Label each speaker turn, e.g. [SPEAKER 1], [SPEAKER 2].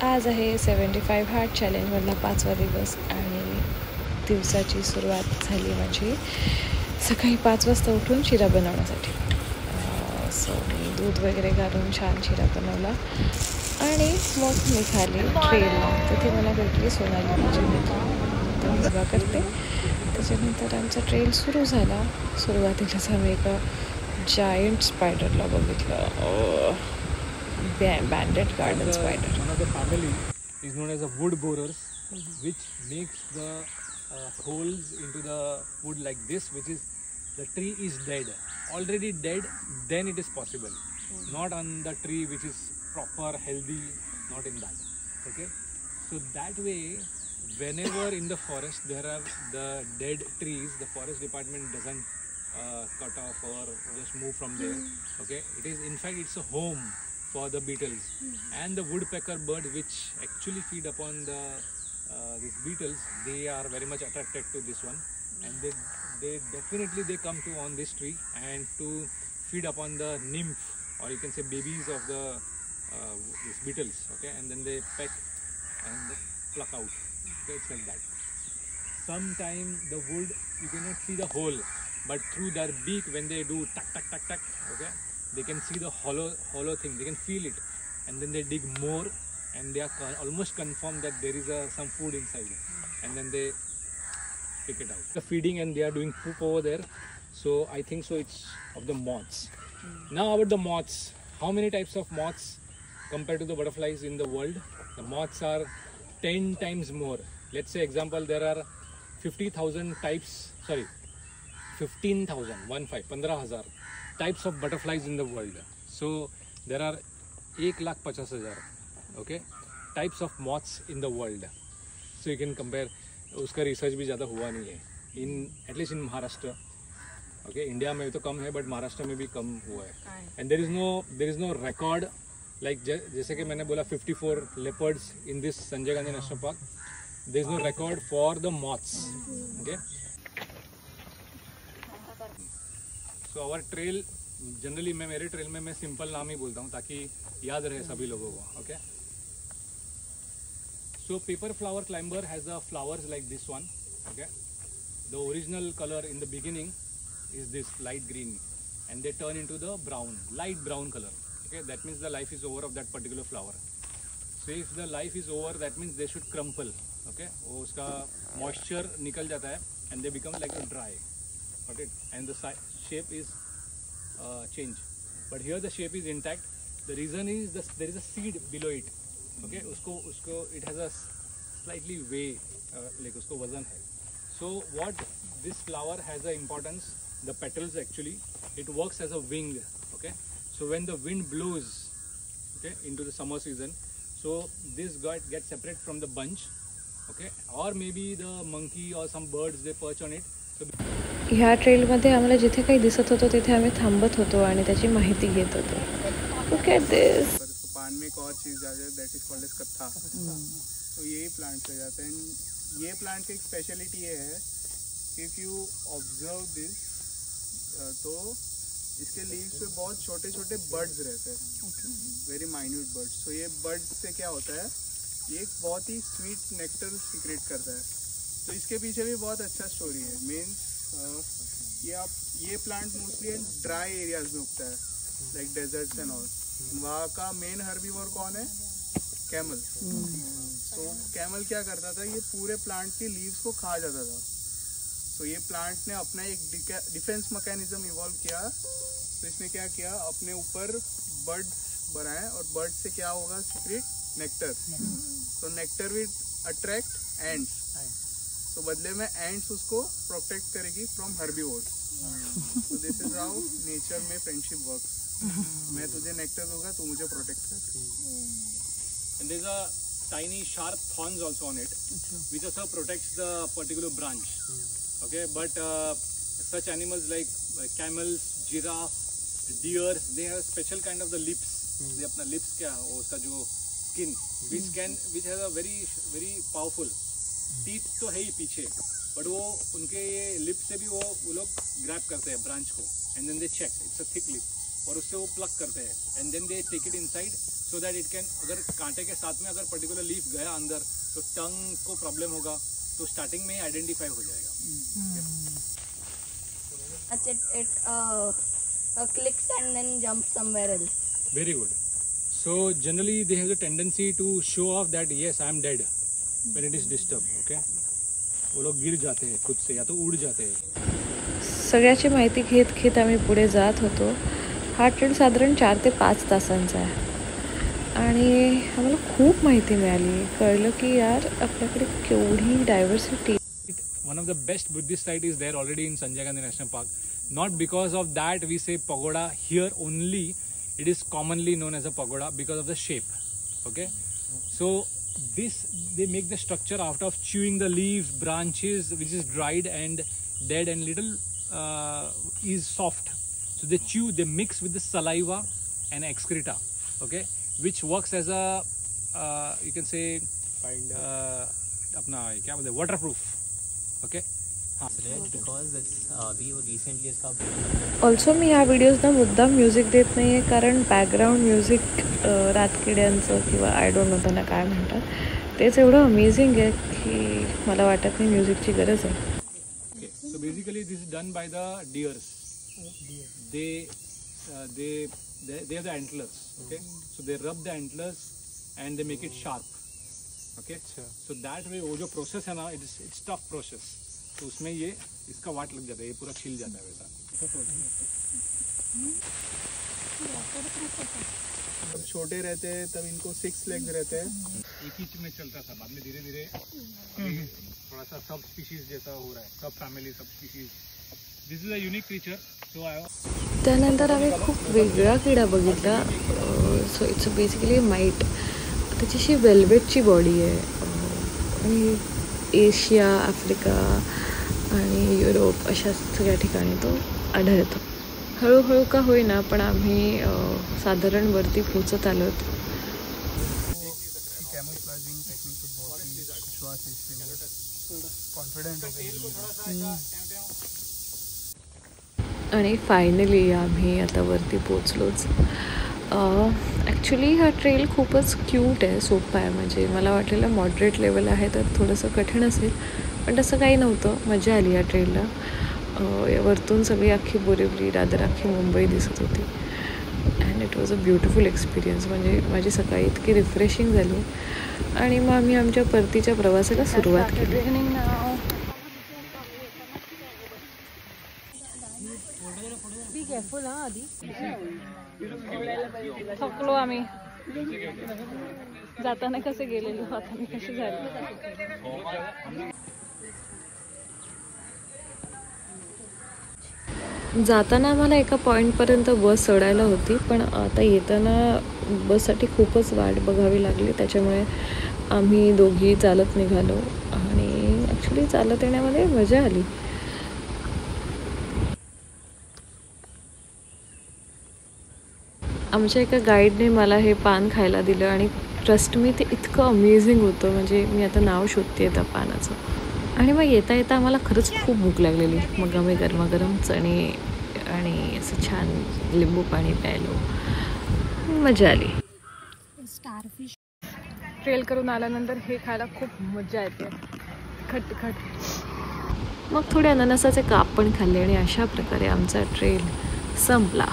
[SPEAKER 1] आज आहे 75 हार्ट चॅलेंजमधला 5वा दिवस आणि दिवसाची सुरुवात झाली माझी सकाळी 5 वाजता उठून शिरा बनवण्यासाठी. सो मी दूध वगैरे घालून छान शिरा बनवला आणि मग निघाली ट्रेलला. तिथे मला भेटली सोनाली माझी मित्र, तर योगा करते. त्याच्यानंतर आमचा ट्रेल सुरू झाला. सुरुवातीलाच आम्ही एका जायंट स्पायडरला बघितलं. Banded garden spider.
[SPEAKER 2] One of the family is known as a wood borers, which makes the holes into the wood like this, which is the tree is dead, already dead. Then it is possible, not on the tree which is proper healthy, not in that. Okay, so that way, whenever in the forest there are the dead trees, the forest department doesn't cut off or just move from there. Okay, it is in fact it's a home for the beetles and the woodpecker bird, which actually feed upon the these beetles. They are very much attracted to this one, and they definitely come to on this tree and to feed upon the nymph, or you can say babies of the these beetles. Okay, and then they peck and they pluck out. Okay, it's like that. Sometime the wood you cannot see the hole, but through their beak when they do tuck tuck tuck tuck, okay, they can see the hollow thing, they can feel it, and then they dig more and they are almost confirmed that there is some food inside, and then they pick it out. The feeding and they are doing poop over there, so I think so it's of the moths. Now about the moths, how many types of moths compared to the butterflies in the world? The moths are 10 times more. Let's say example, there are 50,000 types, sorry, 15,000 types of butterflies in the world. So there are 1,50,000 okay types of moths in the world. So you can compare. उसका research भी ज़्यादा हुआ नहीं है in at least in Maharashtra. Okay, India में तो कम है but Maharashtra में भी कम हुआ है. And there is no record like जैसे कि मैंने बोला 54 leopards in this Sanjay Gandhi national park. There is no record for the moths. Okay. So our trail generally मेरे ट्रेल में मैं सिंपल नाम ही बोलता हूँ ताकि याद रहे सभी लोगों को. Okay, so paper flower climber has the flowers like this one. Okay, the original colour in the beginning is this light green and they turn into the brown, light brown colour. Okay, that means the life is over of that particular flower. So if the life is over that means they should crumple. Okay, वो उसका moisture निकल जाता है and they become like a dry. Got it? And the shape is change, but here the shape is intact. The reason is there is a seed below it. Okay, usko it has a slightly way like usko वजन है. So what this flower has a importance, the petals actually it works as a wing. Okay, so when the wind blows, okay, into the summer season, so this gets separate from the bunch. Okay, or maybe the monkey or some birds they perch on it. So
[SPEAKER 1] ह्या ट्रेलमध्ये आम्हाला जिथे काही दिसत होतं तिथे आम्ही थांबत होतो आणि त्याची माहिती घेत होतो. Look at this.
[SPEAKER 3] पान में एक और चीज़ आ जाए दैट इज कॉल्ड एज कत्था. तो यही प्लांट ले जाते हैं. ये प्लांट की एक स्पेशलिटी ये है, इफ यू ऑब्जर्व दिस, तो इसके लीव्स पे बहुत छोटे छोटे बर्ड्स रहते हैं, वेरी माइन्यूट बर्ड्स. तो ये बर्ड्स से क्या होता है, ये एक बहुत ही स्वीट नेक्टर सीक्रेट करता है. तो इसके पीछे भी बहुत अच्छा स्टोरी है. मीन्स ये प्लांट मोस्टली ड्राई एरियाज में उगता है, लाइक डेजर्ट्स एंड ऑल. वहाँ का मेन हर्बीवोर कौन है? कैमल. तो कैमल क्या करता था, ये पूरे प्लांट के लीव्स को खा जाता था. तो ये प्लांट ने अपना एक डिफेंस मैकेनिज्म इवॉल्व किया. तो इसने क्या किया, अपने ऊपर बर्ड्स बनाए, और बर्ड से क्या होगा, सीक्रेट नेक्टर. तो नेक्टर विल अट्रैक्ट एंड्स. तो बदले में एंड्स उसको प्रोटेक्ट करेगी फ्रॉम हर्बीवोर्स. तो दिस इज हाउ नेचर में फ्रेंडशिप वर्क्स. मैं तुझे नेक्टर दूंगा, तू मुझे प्रोटेक्ट कर.
[SPEAKER 2] And there's a tiny sharp thorns also on it, which also protects the particular branch. Okay, but such animals like camels, giraffe, deer, they have a special kind of the lips. they अपना lips क्या है, उसका जो skin, which has a very powerful. teeth तो है ही पीछे, but वो उनके ये lips से भी वो लोग grab करते हैं branch को, and then they check it's a thick lip, और उससे वो pluck करते हैं, and then they take it inside. So so that it can, अगर कांटे के साथ में अगर पर्टिकुलर लीफ गया अंदर तो टंग को प्रॉब्लम होगा, तो स्टार्टिंग में आइडेंटिफाई हो जाएगा.
[SPEAKER 4] It clicks and then jumps somewhere else.
[SPEAKER 2] Very good. So generally they have the tendency to show off that yes, I am dead when it is disturbed. Okay. वो लोग गिर जाते हैं खुद से या तो उड़ जाते हैं.
[SPEAKER 1] सगळ्याची माहिती घेत घेत आम्ही पुढे जात होतो. हा ट्रेल साधारण 4 ते 5 तासांचा आहे आणि आम्हाला खूप माहिती मिळाली. कळलं की यार आपल्याकडे केवढी diversity.
[SPEAKER 2] One of the best Buddhist sites is there already in Sanjay Gandhi National Park. Not because of that we say pagoda here only. It is commonly known as a pagoda because of the shape. Okay. So this, they make the structure out of chewing the leaves, branches which is dried and dead and little is soft. So they chew, they mix with the saliva and excreta, okay, which works as a you can say अपना क्या बोलते हैं, waterproof. Okay.
[SPEAKER 1] Also मी ह्या व्हिडिओजना मुद्दाम music देत नाही आहे कारण बॅकग्राऊंड म्युझिक रातकिड्यांचं किंवा आय डोंट नो त्यांना काय म्हणतात तेच एवढं अमेझिंग आहे की मला वाटत नाही म्युझिकची गरज आहे.
[SPEAKER 2] Okay. So basically this is done by the deers. They have the antlers. Okay. So they rub the antlers and they make it sharp. Okay. So that way वो जो process है ना, it's tough process. तो उसमें ये इसका वाट लग जाता है, ये पूरा छिल जाता है वैसा.
[SPEAKER 3] जब छोटे रहते हैं तब इनको 6 legs रहते हैं.
[SPEAKER 2] एक ही में चलता था, बाद में धीरे धीरे थोड़ा सा सब स्पीशीज जैसा हो रहा है, सब फैमिली सब species. This is a unique creature. So
[SPEAKER 1] त्यानंतर आम्ही खूप वेगळा किडा बघितला. So it's basically mite. त्याची अशी वेल्वेटची बॉडी आहे आणि एशिया, आफ्रिका आणि युरोप अशा सगळ्या ठिकाणी तो आढळतो. हळूहळू का होईना पण आम्ही साधारण वरती पोचत आलो. आणि फायनली आम्ही आता वरती पोचलोच. ॲक्च्युली हा ट्रेल खूपच क्यूट आहे, सोपा आहे. म्हणजे मला वाटलेलं मॉडरेट लेवल आहे तर थोडंसं कठीण असेल, पण तसं काही नव्हतं. मजा आली या ट्रेलला. वरतून सगळी अख्खी बोरिवली, दादर, अख्खी मुंबई दिसत होती. And it was a beautiful experience. म्हणजे माझी सकाळी इतकी रिफ्रेशिंग झाली आणि मग आम्ही आमच्या परतीच्या प्रवासाला सुरुवात केली. थकलो आम्ही. जाताना कसे गेलेलो, आता मी कशी झाली. जाताना आम्हाला एका पॉईंटपर्यंत बस चढायला होती, पण आता येताना बससाठी खूपच वाट बघावी लागली. त्याच्यामुळे आम्ही दोघी चालत निघालो आणि ॲक्च्युली चालत येण्यामध्ये मजा आली. आमच्या एका गाईडने मला हे पान खायला दिलं आणि ट्रस्ट मी ते इतकं अमेझिंग होतं. म्हणजे मी आता नाव शोधते त्या पानाचं. आणि मग येता येता आम्हाला खरंच खूप भूक लागलेली. मग आम्ही गरमागरम चणे आणि असं छान लिंबू पाणी प्यायलो. मजा आली.
[SPEAKER 4] स्टारफिश
[SPEAKER 1] ट्रेल करून आल्यानंतर हे खायला खूप मजा येते, खट. मग थोडे अननसाचे काप पण खाल्ले आणि अशा प्रकारे आमचा ट्रेल संपला.